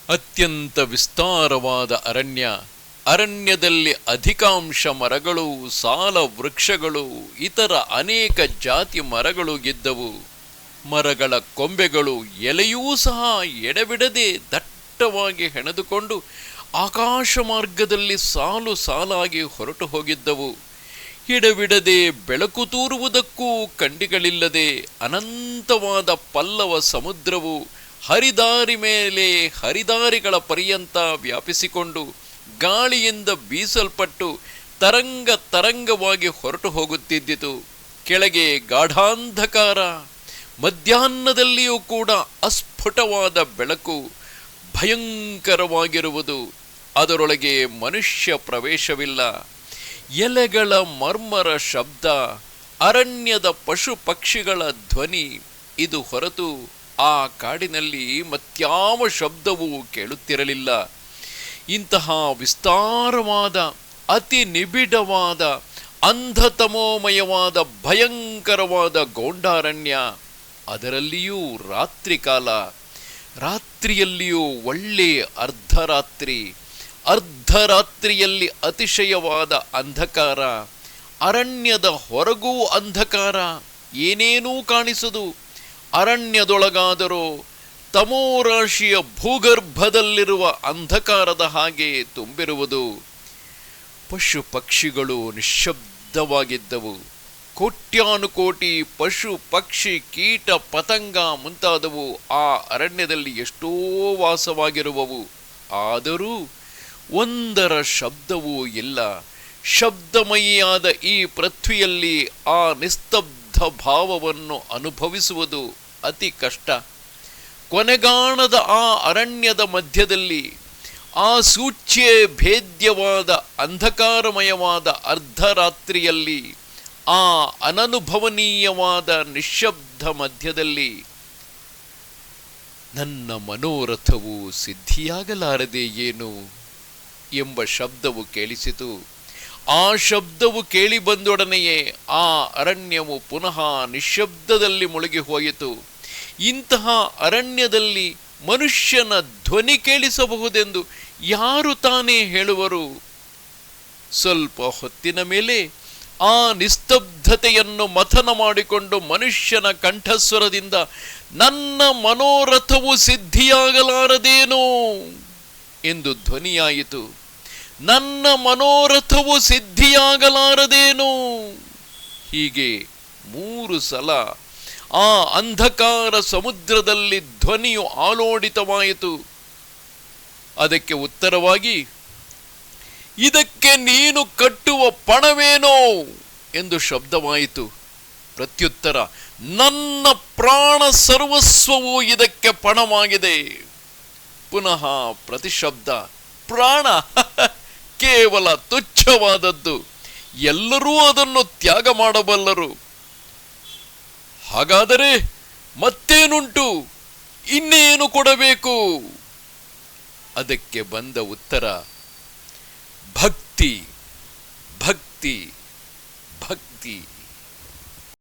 ಅತ್ಯಂತ ವಿಸ್ತಾರವಾದ ಅರಣ್ಯ. ಅರಣ್ಯದಲ್ಲಿ ಅಧಿಕಾಂಶ ಮರಗಳು, ಸಾಲ ವೃಕ್ಷಗಳು, ಇತರ ಅನೇಕ ಜಾತಿ ಮರಗಳು ಗಿದ್ದವು. ಮರಗಳ ಕೊಂಬೆಗಳು, ಎಲೆಯೂ ಸಹ ಎಡೆಬಿಡದೆ ದಟ್ಟವಾಗಿ ಹೆಣೆದುಕೊಂಡು ಆಕಾಶ ಮಾರ್ಗದಲ್ಲಿ ಸಾಲು ಸಾಲಾಗಿ ಹೊರಟು ಹೋಗಿದ್ದವು. ಎಡೆಬಿಡದೆ ಬೆಳಕು ತೂರುವುದಕ್ಕೂ ಕಂಡಿಗಳಿಲ್ಲದೆ ಅನಂತವಾದ ಪಲ್ಲವ ಸಮುದ್ರವು ಹರಿದಾರಿ ಮೇಲೆ ಹರಿದಾರಿಗಳ ಪರ್ಯಂತ ವ್ಯಾಪಿಸಿಕೊಂಡು ಗಾಳಿಯಿಂದ ಬೀಸಲ್ಪಟ್ಟು ತರಂಗ ತರಂಗವಾಗಿ ಹೊರಟು ಹೋಗುತ್ತಿದ್ದಿತು. ಕೆಳಗೆ ಗಾಢಾಂಧಕಾರ, ಮಧ್ಯಾಹ್ನದಲ್ಲಿಯೂ ಕೂಡ ಅಸ್ಫುಟವಾದ ಬೆಳಕು, ಭಯಂಕರವಾಗಿರುವುದು. ಅದರೊಳಗೆ ಮನುಷ್ಯ ಪ್ರವೇಶವಿಲ್ಲ. ಎಲೆಗಳ ಮರ್ಮರ ಶಬ್ದ, ಅರಣ್ಯದ ಪಶು ಪಕ್ಷಿಗಳ ಧ್ವನಿ, ಇದು ಹೊರತು ಆ ಕಾಡಿನಲ್ಲಿ ಮತ್ಯಾವ ಶಬ್ದವೂ ಕೇಳುತ್ತಿರಲಿಲ್ಲ. ಇಂತಹ ವಿಸ್ತಾರವಾದ, ಅತಿ ನಿಬಿಡವಾದ, ಅಂಧತಮೋಮಯವಾದ, ಭಯಂಕರವಾದ ಗೋಂಡಾರಣ್ಯ. ಅದರಲ್ಲಿಯೂ ರಾತ್ರಿ ಕಾಲ. ರಾತ್ರಿಯಲ್ಲಿಯೂ ಒಳ್ಳೆ ಅರ್ಧರಾತ್ರಿ. ಅರ್ಧರಾತ್ರಿಯಲ್ಲಿ ಅತಿಶಯವಾದ ಅಂಧಕಾರ. ಅರಣ್ಯದ ಹೊರಗೂ ಅಂಧಕಾರ, ಏನೇನೂ ಕಾಣಿಸದು. ಅರಣ್ಯದೊಳಗಾದರೂ ತಮೋರಾಶಿಯ ಭೂಗರ್ಭದಲ್ಲಿರುವ ಅಂಧಕಾರದ ಹಾಗೆ ತುಂಬಿರುವುದು. ಪಶು ಪಕ್ಷಿಗಳು ನಿಶ್ಶಬ್ದವಾಗಿದ್ದವು. ಕೋಟ್ಯಾನುಕೋಟಿ ಪಶು ಪಕ್ಷಿ ಕೀಟ ಪತಂಗ ಮುಂತಾದವು ಆ ಅರಣ್ಯದಲ್ಲಿ ಎಷ್ಟೋ ವಾಸವಾಗಿರುವವು. ಆದರೂ ಒಂದರ ಶಬ್ದವೂ ಇಲ್ಲ. ಶಬ್ದಮಯಿಯಾದ ಈ ಪೃಥ್ವಿಯಲ್ಲಿ ಆ ನಿಸ್ತಬ್ಧ ಭಾವವನ್ನು ಅನುಭವಿಸುವುದು ಅತಿ ಕಷ್ಟ. ಕೊನೆಗಾಣದ ಆ ಅರಣ್ಯದ ಮಧ್ಯದಲ್ಲಿ, ಆ ಸೂಚ್ಯೆ ಭೇದ್ಯವಾದ ಅಂಧಕಾರಮಯವಾದ ಅರ್ಧರಾತ್ರಿಯಲ್ಲಿ, ಆ ಅನನುಭವನೀಯವಾದ ನಿಶ್ಶಬ್ದ ಮಧ್ಯದಲ್ಲಿ ನನ್ನ ಮನೋರಥವು ಸಿದ್ಧಿಯಾಗಲಾರದೆ ಏನು ಎಂಬ ಶಬ್ದವು ಕೇಳಿಸಿತು. ಆ ಶಬ್ದವು ಕೇಳಿ ಬಂದೊಡನೆಯೇ ಆ ಅರಣ್ಯವು ಪುನಃ ನಿಶ್ಶಬ್ದದಲ್ಲಿ ಮುಳುಗಿ ಹೋಯಿತು. ಇಂತಹ ಅರಣ್ಯದಲ್ಲಿ ಮನುಷ್ಯನ ಧ್ವನಿ ಕೇಳಿಸಬಹುದೆಂದು ಯಾರು ತಾನೇ ಹೇಳುವರು? ಸ್ವಲ್ಪ ಹೊತ್ತಿನ ಮೇಲೆ ಆ ನಿಸ್ತಬ್ಧತೆಯನ್ನು ಮಥನ ಮಾಡಿಕೊಂಡು ಮನುಷ್ಯನ ಕಂಠಸ್ವರದಿಂದ ನನ್ನ ಮನೋರಥವು ಸಿದ್ಧಿಯಾಗಲಾರದೇನೋ ಎಂದು ಧ್ವನಿಯಾಯಿತು. ನನ್ನ ಮನೋರಥವು ಸಿದ್ಧಿಯಾಗಲಾರದೇನೋ. ಹೀಗೆ 3 ಸಲ ಆ ಅಂಧಕಾರ ಸಮುದ್ರದಲ್ಲಿ ಧ್ವನಿಯು ಆಲೋಡಿತವಾಯಿತು. ಅದಕ್ಕೆ ಉತ್ತರವಾಗಿ, ಇದಕ್ಕೆ ನೀನು ಕಟ್ಟುವ ಪಣವೇನೋ ಎಂದು ಶಬ್ದವಾಯಿತು. ಪ್ರತ್ಯುತ್ತರ, ನನ್ನ ಪ್ರಾಣ ಸರ್ವಸ್ವವು ಇದಕ್ಕೆ ಪಣವಾಗಿದೆ. ಪುನಃ ಪ್ರತಿಶಬ್ದ, ಪ್ರಾಣ ಕೇವಲ ತುಚ್ಛವಾದದ್ದು, ಎಲ್ಲರೂ ಅದನ್ನು ತ್ಯಾಗ ಮಾಡಬಲ್ಲರು. ಹಾಗಾದರೆ ಮತ್ತೇನುಂಟು? ಇನ್ನೇನು ಕೊಡಬೇಕು? ಅದಕ್ಕೆ ಬಂದ ಉತ್ತರ, ಭಕ್ತಿ, ಭಕ್ತಿ, ಭಕ್ತಿ.